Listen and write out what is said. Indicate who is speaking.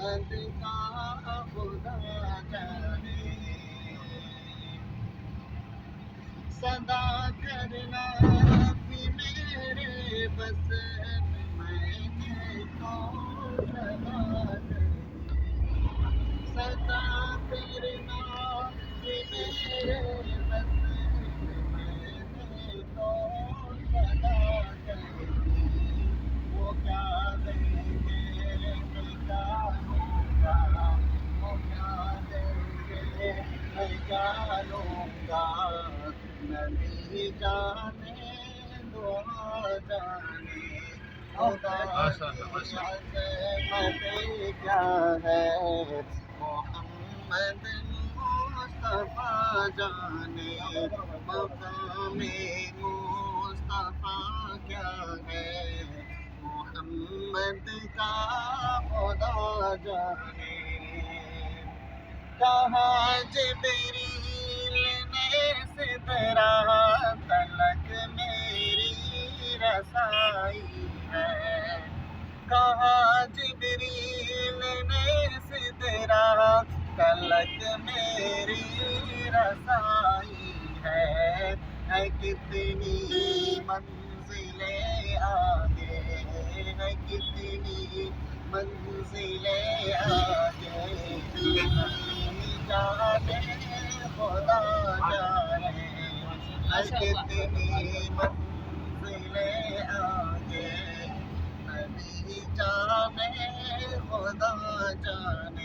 Speaker 1: کا خدا جانے صدا کرنا بھی میرے بس میں نے تو صدا صدا کرنا بھی میرے بس میں نے تو صدا کرنی وہ کیا دیں گے میں کیا لوں گا وہ کیا دیں گے میں کیا لوں گا نبی جانے دعا جانے خدا کی عظمت کیا ہے محمد مصطفیٰ جانے مقام مصطفیٰ کیا ہے محمد کا خدا جانے کہاں جبریل نے سترہ تلک میری رسائی ہے کہاں جبریل نے سترہ تلک میری رسائی ہے کتنی منزلیں آگے ہے کتنی منزلیں آگے جانے خدا جانے کتنی منزلیں آگے نبی جانے خدا جانے